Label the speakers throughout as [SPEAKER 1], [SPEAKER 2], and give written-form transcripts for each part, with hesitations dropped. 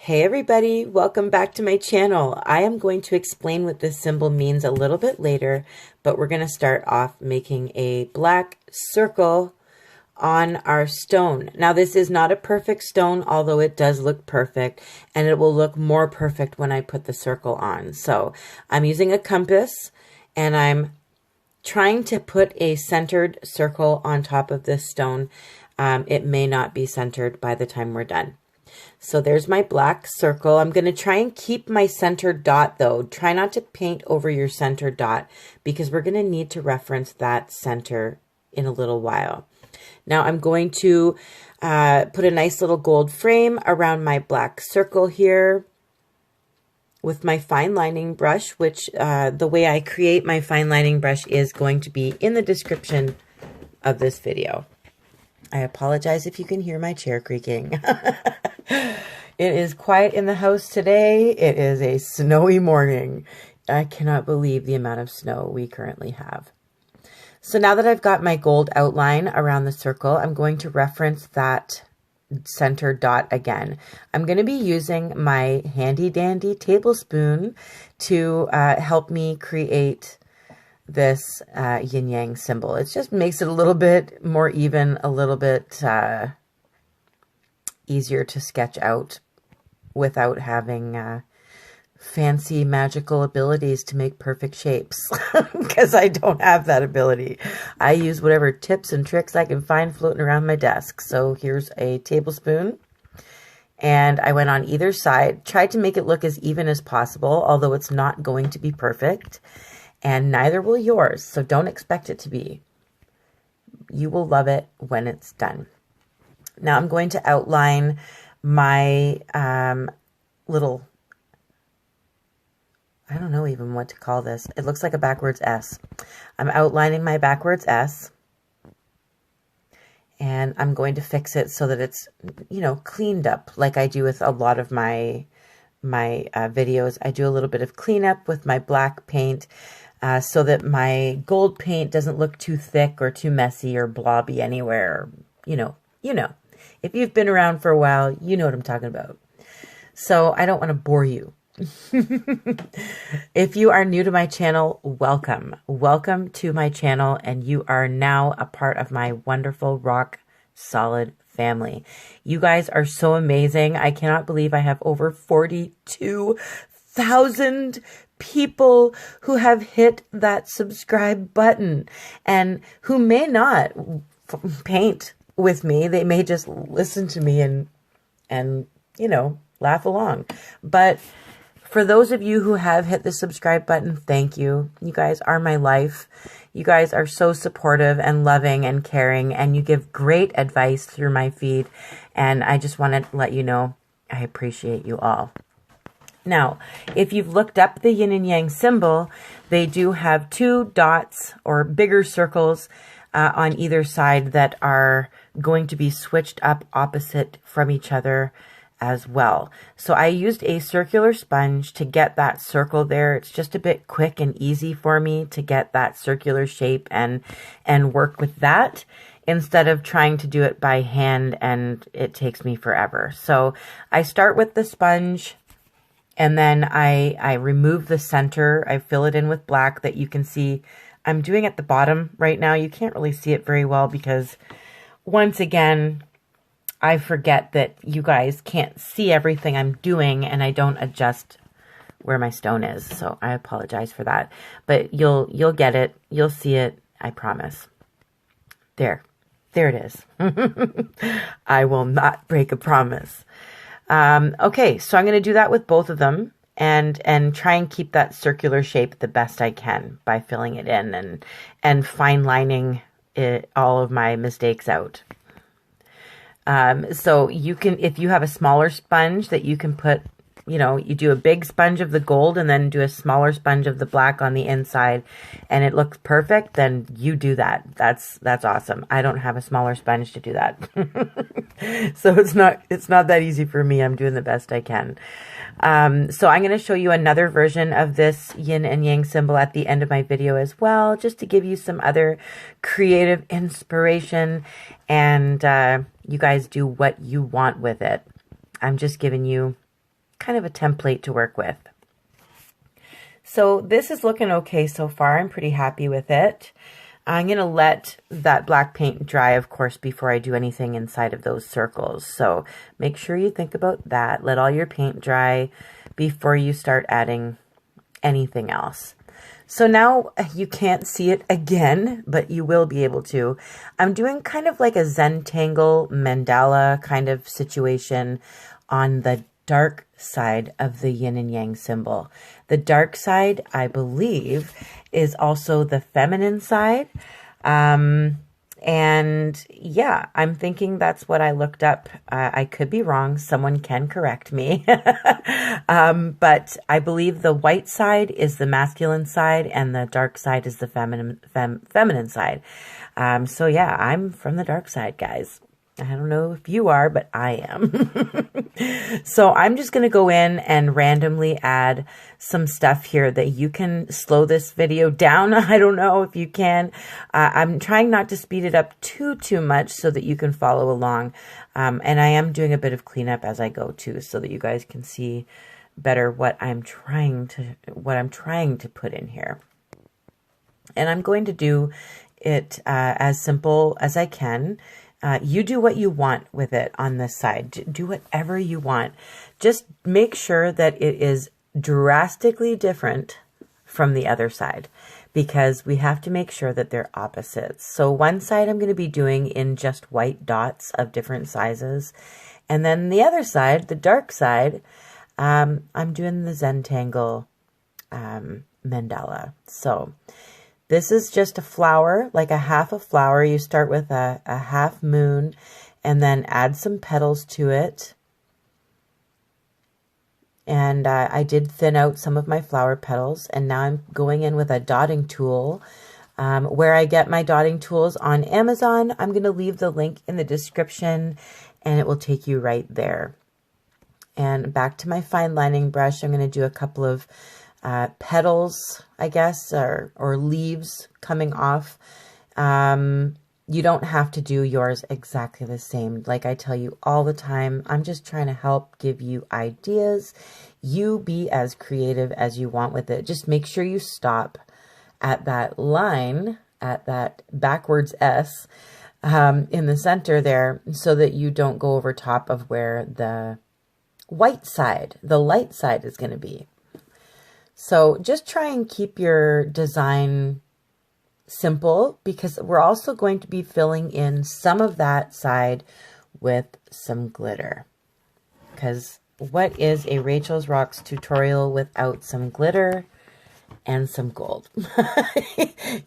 [SPEAKER 1] Hey everybody, welcome back to my channel. I am going to explain what this symbol means a little bit later, but we're going to start off making a black circle on our stone. Now this is not a perfect stone, although it does look perfect, and it will look more perfect when I put the circle on. So I'm using a compass and I'm trying to put a centered circle on top of this stone. It may not be centered by the time we're done. So there's my black circle. I'm going to try and keep my center dot though. Try not to paint over your center dot because we're going to need to reference that center in a little while. Now I'm going to put a nice little gold frame around my black circle here with my fine lining brush, which the way I create my fine lining brush is going to be in the description of this video. I apologize if you can hear my chair creaking. It is quiet in the house today. It is a snowy morning. I cannot believe the amount of snow we currently have. So now that I've got my gold outline around the circle, I'm going to reference that center dot again. I'm going to be using my handy dandy tablespoon to help me create this yin yang symbol. It just makes it a little bit more even, a little bit easier to sketch out without having fancy magical abilities to make perfect shapes because I don't have that ability. I use whatever tips and tricks I can find floating around my desk. So here's a tablespoon and I went on either side, tried to make it look as even as possible, although it's not going to be perfect. And neither will yours, so don't expect it to be. You will love it when it's done. Now I'm going to outline my little, I don't know even what to call this. It looks like a backwards S. I'm outlining my backwards S. And I'm going to fix it so that it's, you know, cleaned up like I do with a lot of my videos. I do a little bit of cleanup with my black paint. So that my gold paint doesn't look too thick or too messy or blobby anywhere. You know. If you've been around for a while, you know what I'm talking about. So I don't want to bore you. If you are new to my channel, welcome. Welcome to my channel, and you are now a part of my wonderful rock solid family. You guys are so amazing. I cannot believe I have over 42,000 people who have hit that subscribe button and who may not paint with me. They may just listen to me and you know, laugh along. But for those of you who have hit the subscribe button, thank you. You guys are my life. You guys are so supportive and loving and caring, and you give great advice through my feed. And I just want to let you know I appreciate you all. Now, if you've looked up the yin and yang symbol, they do have two dots or bigger circles on either side that are going to be switched up opposite from each other as well. So I used a circular sponge to get that circle there. It's just a bit quick and easy for me to get that circular shape and work with that instead of trying to do it by hand, and it takes me forever. So I start with the sponge. And then I remove the center. I fill it in with black that you can see. I'm doing at the bottom right now. You can't really see it very well because, once again, I forget that you guys can't see everything I'm doing and I don't adjust where my stone is. So I apologize for that. But you'll get it. You'll see it. I promise. There it is. I will not break a promise. Okay, so I'm going to do that with both of them and try and keep that circular shape the best I can by filling it in and fine lining all of my mistakes out. So you can, if you have a smaller sponge that you can put, you know, you do a big sponge of the gold and then do a smaller sponge of the black on the inside and it looks perfect, then you do that. That's awesome. I don't have a smaller sponge to do that. So it's not that easy for me. I'm doing the best I can. So I'm going to show you another version of this yin and yang symbol at the end of my video as well, just to give you some other creative inspiration, and you guys do what you want with it. I'm just giving you kind of a template to work with. So this is looking okay so far. I'm pretty happy with it. I'm going to let that black paint dry, of course, before I do anything inside of those circles. So make sure you think about that. Let all your paint dry before you start adding anything else. So now you can't see it again, but you will be able to. I'm doing kind of like a Zentangle mandala kind of situation on the dark side of the yin and yang symbol. The dark side, I believe, is also the feminine side. And yeah, I'm thinking that's what I looked up. I could be wrong. Someone can correct me. But I believe the white side is the masculine side and the dark side is the feminine side. So yeah, I'm from the dark side, guys. I don't know if you are, but I am. So I'm just going to go in and randomly add some stuff here that you can slow this video down. I don't know if you can. I'm trying not to speed it up too much so that you can follow along. And I am doing a bit of cleanup as I go too, so that you guys can see better what I'm trying to put in here. And I'm going to do it as simple as I can. You do what you want with it on this side. Do whatever you want. Just make sure that it is drastically different from the other side, because we have to make sure that they're opposites. So one side I'm going to be doing in just white dots of different sizes. And then the other side, the dark side, I'm doing the Zentangle mandala. So this is just a flower, like a half a flower. You start with a half moon and then add some petals to it. And I did thin out some of my flower petals. And now I'm going in with a dotting tool. Where I get my dotting tools on Amazon, I'm going to leave the link in the description and it will take you right there. And back to my fine lining brush, I'm going to do a couple of petals, I guess, or leaves coming off. You don't have to do yours exactly the same. Like I tell you all the time, I'm just trying to help give you ideas. You be as creative as you want with it. Just make sure you stop at that line, at that backwards S in the center there, so that you don't go over top of where the white side, the light side, is going to be. So just try and keep your design simple, because we're also going to be filling in some of that side with some glitter. Because what is a Rachel's Rocks tutorial without some glitter and some gold?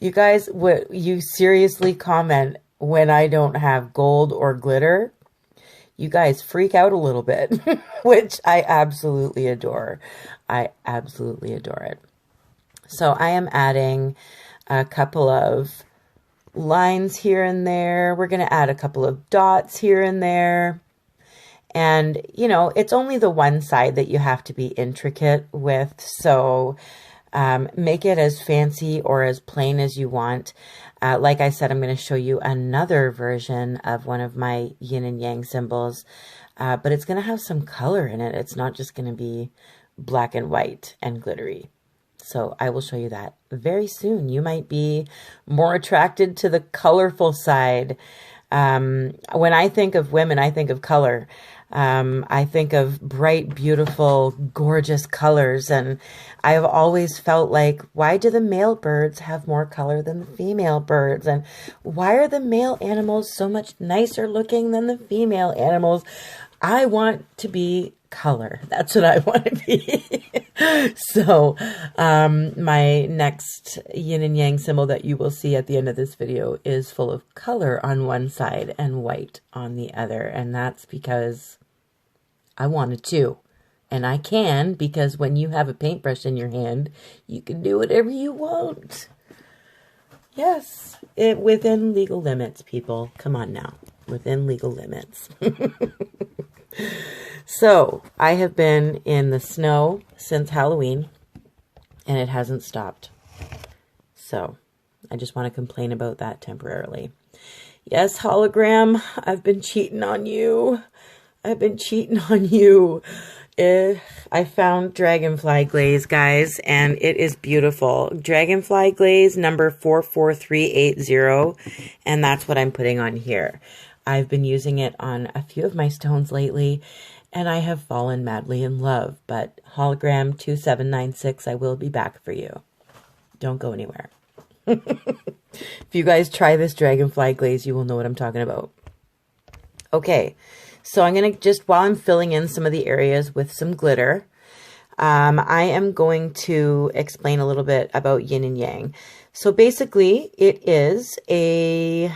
[SPEAKER 1] You guys, you seriously comment when I don't have gold or glitter? You guys freak out a little bit, which I absolutely adore. I absolutely adore it. So I am adding a couple of lines here and there. We're going to add a couple of dots here and there. And, you know, it's only the one side that you have to be intricate with. So make it as fancy or as plain as you want. Like I said, I'm going to show you another version of one of my yin and yang symbols, but it's going to have some color in it. It's not just going to be black and white and glittery. So I will show you that very soon. You might be more attracted to the colorful side. When I think of women, I think of color. I think of bright, beautiful, gorgeous colors. And I have always felt like, why do the male birds have more color than the female birds? And why are the male animals so much nicer looking than the female animals? I want to be color. That's what I want to be. So, my next yin and yang symbol that you will see at the end of this video is full of color on one side and white on the other. And that's because I wanted to. And I can, because when you have a paintbrush in your hand, you can do whatever you want. Yes, within legal limits, people. Come on now. Within legal limits. So, I have been in the snow since Halloween, and it hasn't stopped. So, I just want to complain about that temporarily. Yes, hologram, I've been cheating on you. I've been cheating on you. I found Dragonfly Glaze, guys, and it is beautiful. Dragonfly Glaze number 44380, and that's what I'm putting on here. I've been using it on a few of my stones lately, and I have fallen madly in love. But hologram 2796, I will be back for you. Don't go anywhere. If you guys try this Dragonfly Glaze, you will know what I'm talking about. Okay. So I'm going to just, while I'm filling in some of the areas with some glitter, I am going to explain a little bit about yin and yang. So basically, it is a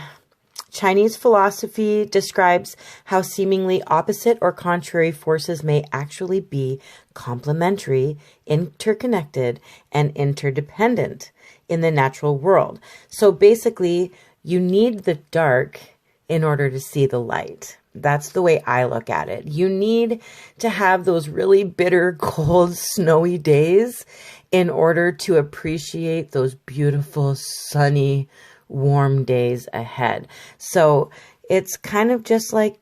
[SPEAKER 1] Chinese philosophy describes how seemingly opposite or contrary forces may actually be complementary, interconnected, and interdependent in the natural world. So basically, you need the dark in order to see the light. That's the way I look at it. You need to have those really bitter, cold, snowy days in order to appreciate those beautiful, sunny, warm days ahead. So it's kind of just like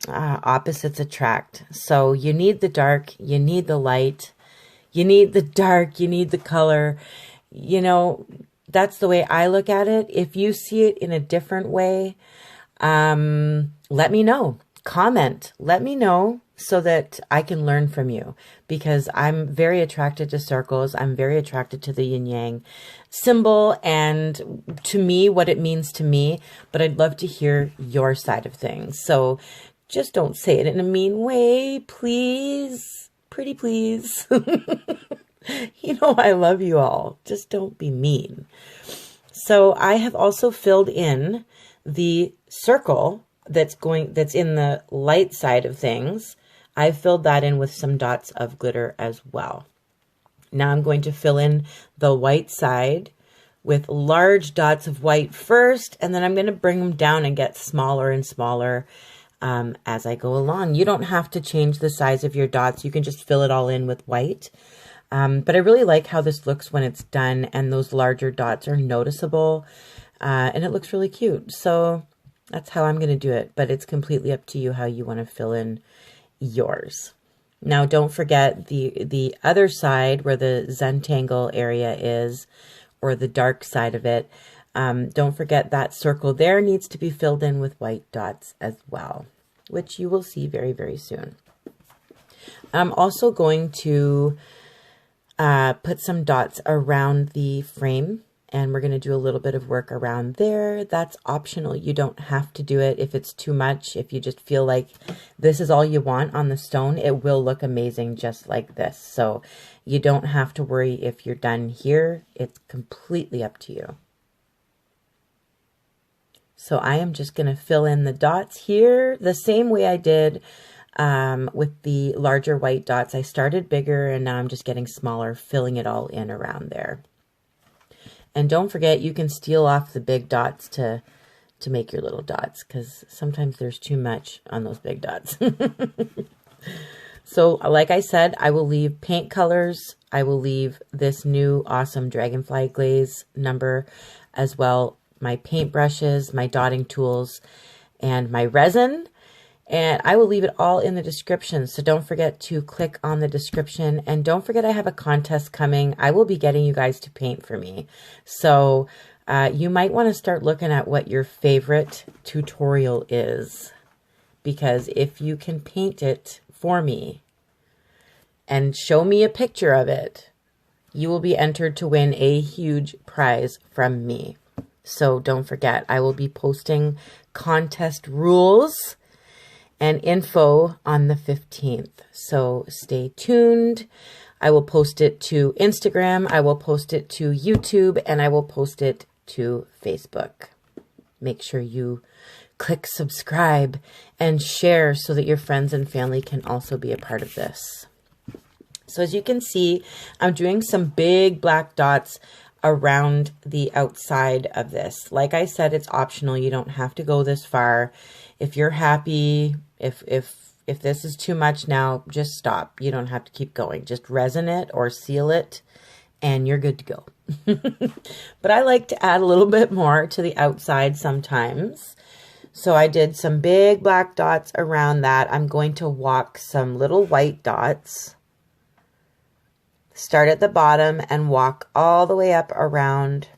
[SPEAKER 1] opposites attract. So you need the dark, you need the light, you need the dark, you need the color. You know, that's the way I look at it. If you see it in a different way, let me know. Comment. Let me know so that I can learn from you, because I'm very attracted to circles. I'm very attracted to the yin yang symbol and to me, what it means to me, but I'd love to hear your side of things. So just don't say it in a mean way, please. Pretty please. You know, I love you all. Just don't be mean. So I have also filled in the circle that's in the light side of things. I've filled that in with some dots of glitter as well. Now I'm going to fill in the white side with large dots of white first, and then I'm going to bring them down and get smaller and smaller as I go along. You don't have to change the size of your dots. You can just fill it all in with white. But I really like how this looks when it's done, and those larger dots are noticeable, and it looks really cute. So that's how I'm going to do it, but it's completely up to you how you want to fill in yours. Now, don't forget the other side where the Zentangle area is, or the dark side of it. Don't forget that circle there needs to be filled in with white dots as well, which you will see very, very soon. I'm also going to put some dots around the frame, and we're going to do a little bit of work around there. That's optional. You don't have to do it if it's too much. If you just feel like this is all you want on the stone, it will look amazing just like this. So you don't have to worry if you're done here. It's completely up to you. So I am just going to fill in the dots here the same way I did with the larger white dots. I started bigger and now I'm just getting smaller, filling it all in around there. And don't forget, you can steal off the big dots to make your little dots, because sometimes there's too much on those big dots. So like I said, I will leave paint colors. I will leave this new awesome Dragonfly Glaze number, as well my paint brushes, my dotting tools, and my resin. And I will leave it all in the description. So don't forget to click on the description. And don't forget I have a contest coming. I will be getting you guys to paint for me. So you might want to start looking at what your favorite tutorial is. Because if you can paint it for me and show me a picture of it, you will be entered to win a huge prize from me. So don't forget, I will be posting contest rules and info on the 15th. So stay tuned. I will post it to Instagram, I will post it to YouTube, and I will post it to Facebook. Make sure you click subscribe and share so that your friends and family can also be a part of this. So as you can see, I'm doing some big black dots around the outside of this. Like I said, it's optional. You don't have to go this far. If you're happy, if this is too much now, just stop. You don't have to keep going. Just resin it or seal it and you're good to go. But I like to add a little bit more to the outside sometimes. So I did some big black dots around that. I'm going to walk some little white dots. Start at the bottom and walk all the way up around.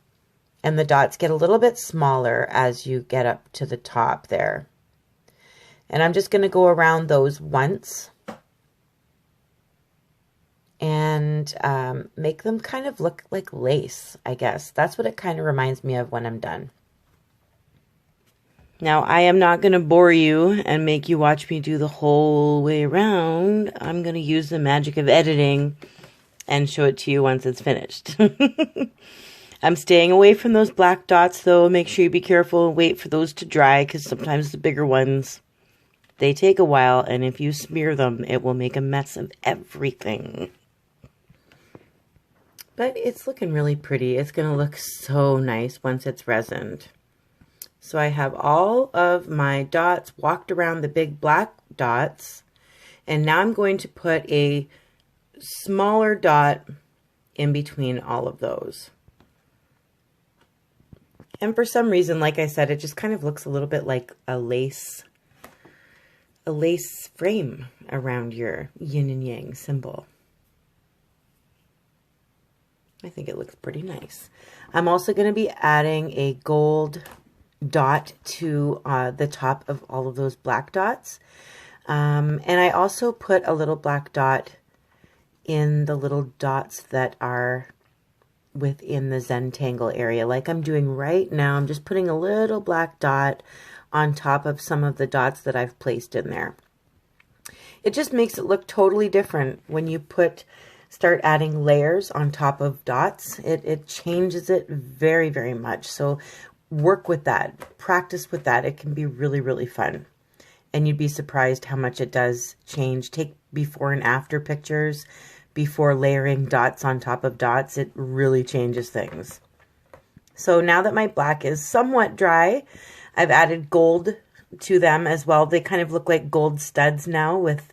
[SPEAKER 1] And the dots get a little bit smaller as you get up to the top there. And I'm just going to go around those once. And make them kind of look like lace, I guess. That's what it kind of reminds me of when I'm done. Now, I am not going to bore you and make you watch me do the whole way around. I'm going to use the magic of editing and show it to you once it's finished. I'm staying away from those black dots, though. Make sure you be careful and wait for those to dry, because sometimes the bigger ones, they take a while, and if you smear them, it will make a mess of everything. But it's looking really pretty. It's going to look so nice once it's resined. So I have all of my dots walked around the big black dots. And now I'm going to put a smaller dot in between all of those. And for some reason, like I said, it just kind of looks a little bit like a lace frame around your yin and yang symbol. I think it looks pretty nice. I'm also going to be adding a gold dot to the top of all of those black dots. And I also put a little black dot in the little dots that are within the Zentangle area, like I'm doing right now. I'm just putting a little black dot on top of some of the dots that I've placed in there. It just makes it look totally different when you start adding layers on top of dots. It changes it very, very much. So work with that, practice with that. It can be really, really fun. And you'd be surprised how much it does change. Take before and after pictures before layering dots on top of dots. It really changes things. So now that my black is somewhat dry, I've added gold to them as well. They kind of look like gold studs now with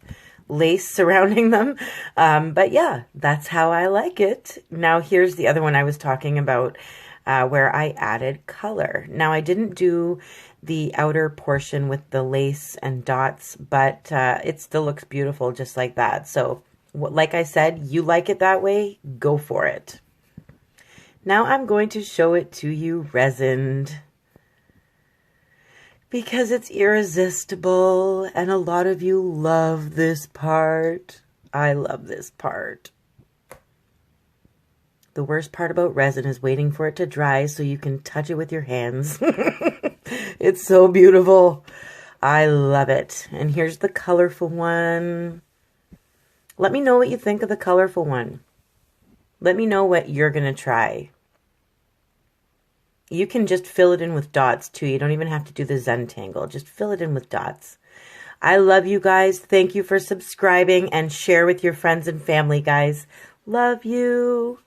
[SPEAKER 1] lace surrounding them. But yeah, that's how I like it. Now here's the other one I was talking about where I added color. Now I didn't do the outer portion with the lace and dots, but it still looks beautiful just like that. So like I said, you like it that way, go for it. Now I'm going to show it to you resined, because it's irresistible, and a lot of you love this part. I love this part. The worst part about resin is waiting for it to dry so you can touch it with your hands. It's so beautiful. I love it. And here's the colorful one. Let me know what you think of the colorful one. Let me know what you're going to try. You can just fill it in with dots too. You don't even have to do the Zentangle. Just fill it in with dots. I love you guys. Thank you for subscribing, and share with your friends and family, guys. Love you.